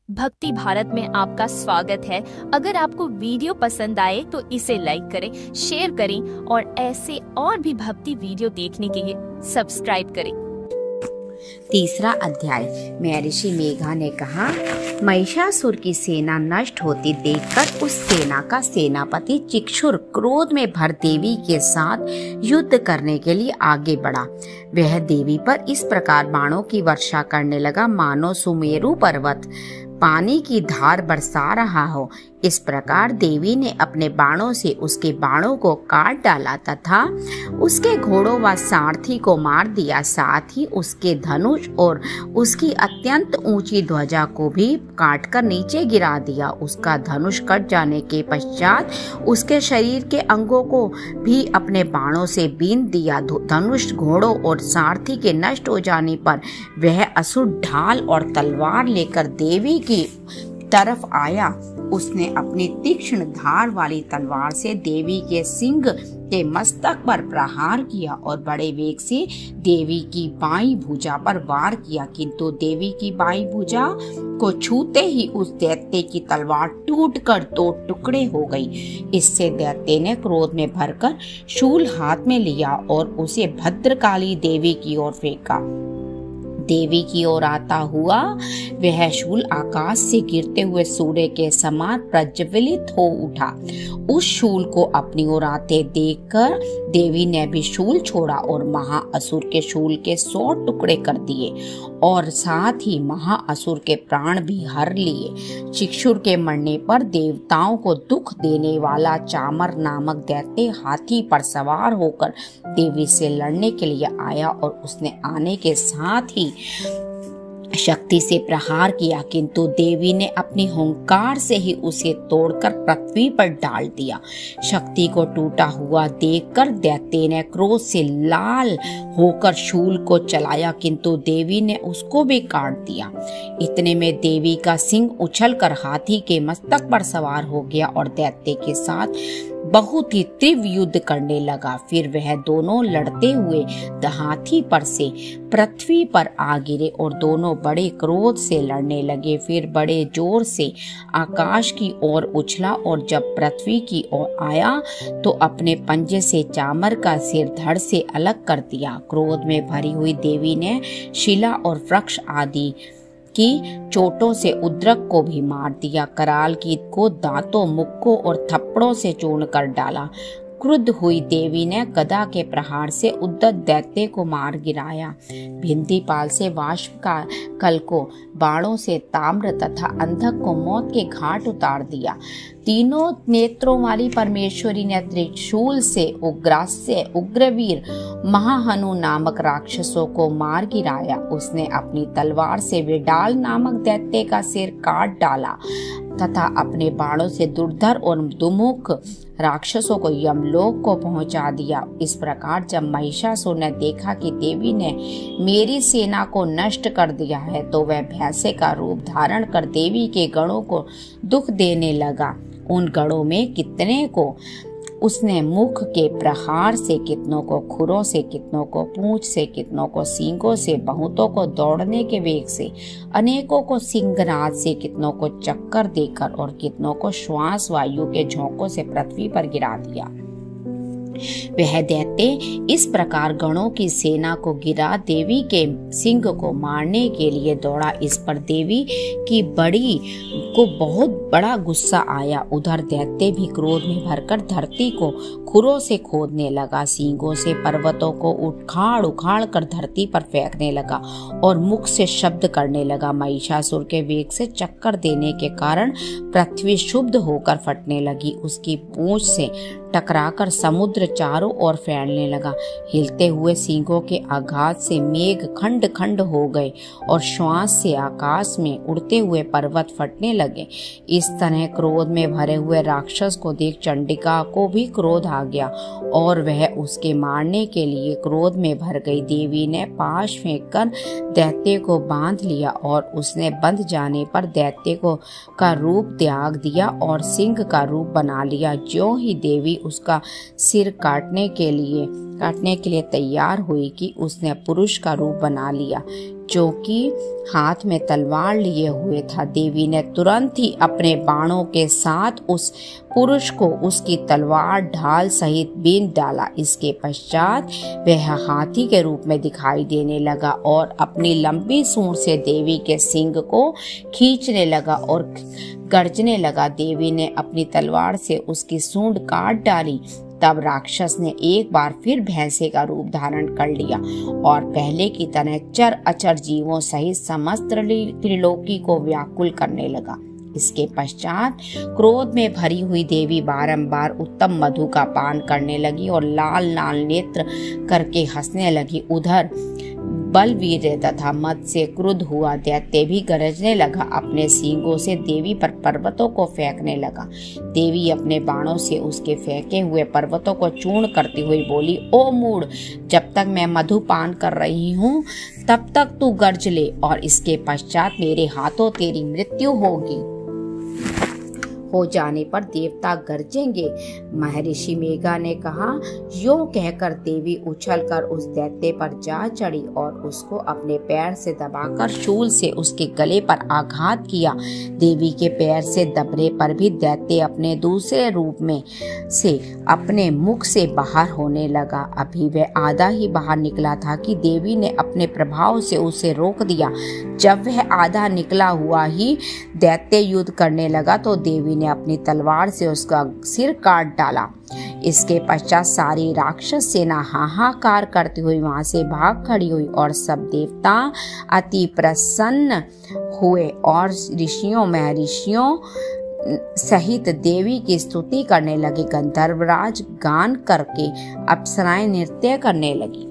भक्ति भारत में आपका स्वागत है। अगर आपको वीडियो पसंद आए तो इसे लाइक करें, शेयर करें और ऐसे और भी भक्ति वीडियो देखने के लिए सब्सक्राइब करें। तीसरा अध्याय। महर्षि मेघा ने कहा, महिषासुर की सेना नष्ट होती देखकर उस सेना का सेनापति चिक्षुर क्रोध में भर देवी के साथ युद्ध करने के लिए आगे बढ़ा। वह देवी पर इस प्रकार बाणों की वर्षा करने लगा मानो सुमेरु पर्वत पानी की धार बरसा रहा हो। इस प्रकार देवी ने अपने बाणों से उसके बाणों को काट डाला तथा उसके घोड़ों व सारथी को मार दिया। साथ ही उसके धनुष और उसकी अत्यंत ऊंची ध्वजा को भी काटकर नीचे गिरा दिया। उसका धनुष कट जाने के पश्चात उसके शरीर के अंगों को भी अपने बाणों से बीन दिया। धनुष, घोड़ों और सारथी के नष्ट हो जाने पर वह असुर ढाल और तलवार लेकर देवी की तरफ आया। उसने अपनी तीक्ष्ण धार वाली तलवार से देवी के सिंह के मस्तक पर प्रहार किया और बड़े वेग से देवी की बाईं भुजा पर वार किया, किंतु देवी की बाईं भुजा को छूते ही उस दैत्य की तलवार टूटकर दो टुकड़े हो गई। इससे दैत्य ने क्रोध में भरकर शूल हाथ में लिया और उसे भद्रकाली देवी की ओर फेंका। देवी की ओर आता हुआ वह शूल आकाश से गिरते हुए सूर्य के समान प्रज्वलित हो उठा। उस शूल को अपनी ओर आते देखकर देवी ने भी शूल छोड़ा और महाअसुर के शूल के 100 टुकड़े कर दिए और साथ ही महाअसुर के प्राण भी हर लिए। चिक्षुर के मरने पर देवताओं को दुख देने वाला चामर नामक दैत्य हाथी पर सवार होकर देवी से लड़ने के लिए आया और उसने आने के साथ ही शक्ति से प्रहार किया, किंतु देवी ने अपनी हुंकार से ही उसे तोड़कर पृथ्वी पर डाल दिया। शक्ति को टूटा हुआ देखकर दैत्य ने क्रोध से लाल होकर शूल को चलाया, किंतु देवी ने उसको भी काट दिया। इतने में देवी का सिंह उछलकर हाथी के मस्तक पर सवार हो गया और दैत्य के साथ बहुत ही तीव्र युद्ध करने लगा। फिर वह दोनों लड़ते हुए हाथी पर से पृथ्वी पर आ गिरे और दोनों बड़े क्रोध से लड़ने लगे। फिर बड़े जोर से आकाश की ओर उछला और जब पृथ्वी की ओर आया तो अपने पंजे से चामर का सिर धड़ से अलग कर दिया। क्रोध में भरी हुई देवी ने शिला और वृक्ष आदि की चोटों से उद्रक को भी मार दिया। कराल कीट को दांतों, मुक्कों और थप्पड़ों से चूर्ण कर डाला। क्रुद्ध हुई देवी ने गदा के प्रहार से उद्दत दैत्य को मार गिराया। भिंतीपाल से वाष्प का कल को बाणों से ताम्र तथा अंधक को मौत के घाट उतार दिया। तीनों नेत्रों वाली परमेश्वरी ने त्रिशूल से उग्रास्य, उग्रवीर, महाहनु नामक राक्षसों को मार गिराया। उसने अपनी तलवार से विडाल नामक दैत्य का सिर काट डाला तथा अपने बाणों से दुर्धर और दुमुख राक्षसों को यमलोक को पहुंचा दिया। इस प्रकार जब महिषासुर ने देखा कि देवी ने मेरी सेना को नष्ट कर दिया है तो वह भैंसे का रूप धारण कर देवी के गणों को दुख देने लगा। उन गणों में कितने को उसने मुख के प्रहार से, कितनों को खुरों से, कितनों को पूंछ से, कितनों को सींगों से, बहुतों को दौड़ने के वेग से, अनेकों को सिंहनाद से, कितनों को चक्कर देकर और कितनों को श्वास वायु के झोंकों से पृथ्वी पर गिरा दिया। वह दैत्य इस प्रकार गणों की सेना को गिरा देवी के सिंह को मारने के लिए दौड़ा। इस पर देवी की बड़ी को बहुत बड़ा गुस्सा आया। उधर दैत्य भी क्रोध में भरकर धरती को खुरों से खोदने लगा, सींगों से पर्वतों को उखाड़ उखाड़ कर धरती पर फेंकने लगा और मुख से शब्द करने लगा। महिषासुर के वेग से चक्कर देने के कारण पृथ्वी क्षुब्ध होकर फटने लगी। उसकी पूंछ से टकराकर समुद्र चारों ओर फैलने लगा। हिलते हुए सींगों के आघात से मेघ खंड खंड हो गए और श्वास से आकाश में उड़ते हुए पर्वत फटने लगे। इस तरह क्रोध में भरे हुए राक्षस को देख चंडिका को भी क्रोध आ गया और वह उसके मारने के लिए क्रोध में भर गई। देवी ने पाश फेंककर दैत्य को बांध लिया और उसने बंध जाने पर दैत्य को का रूप त्याग दिया और सिंह का रूप बना लिया। ज्यों ही देवी उसका सिर काटने के लिए तैयार हुई कि उसने पुरुष का रूप बना लिया, जो कि हाथ में तलवार लिए हुए था। देवी ने तुरंत ही अपने बाणों के साथ उस पुरुष को उसकी तलवार ढाल सहित बीन डाला। इसके पश्चात वह हाथी के रूप में दिखाई देने लगा और अपनी लंबी सूंड से देवी के सींग को खींचने लगा और गर्जने लगा। देवी ने अपनी तलवार से उसकी सूंड काट डाली। तब राक्षस ने एक बार फिर भैंसे का रूप धारण कर लिया और पहले की तरह चर अचर जीवों सहित समस्त त्रिलोकी को व्याकुल करने लगा। इसके पश्चात क्रोध में भरी हुई देवी बारंबार उत्तम मधु का पान करने लगी और लाल लाल नेत्र करके हंसने लगी। उधर बलवीर तथा मद से क्रुद्ध हुआ दैत्य भी गरजने लगा। अपने सींगों से देवी पर पर्वतों को फेंकने लगा। देवी अपने बाणों से उसके फेंके हुए पर्वतों को चूर्ण करती हुई बोली, ओ मूढ़, जब तक मैं मधु पान कर रही हूँ तब तक तू गर्ज ले और इसके पश्चात मेरे हाथों तेरी मृत्यु होगी। हो जाने पर देवता गरजेंगे। महर्षि मेघा ने कहा। यूं कहकर देवी उछलकर उस दैत्य पर जा चढ़ी और उसको अपने पैर से दबाकर शूल से उसके गले पर आघात किया। देवी के पैर से दबने पर भी दैत्य अपने दूसरे रूप में से अपने मुख से बाहर होने लगा। अभी वह आधा ही बाहर निकला था कि देवी ने अपने प्रभाव से उसे रोक दिया। जब वह आधा निकला हुआ ही दैत्य युद्ध करने लगा तो देवी ने अपनी तलवार से उसका सिर काट डाला। इसके पश्चात सारी राक्षस सेना हाहाकार करती हुई वहां से भाग खड़ी हुई और सब देवता अति प्रसन्न हुए और ऋषियों महर्षियों सहित देवी की स्तुति करने लगे। गंधर्वराज गान करके अप्सराएं नृत्य करने लगी।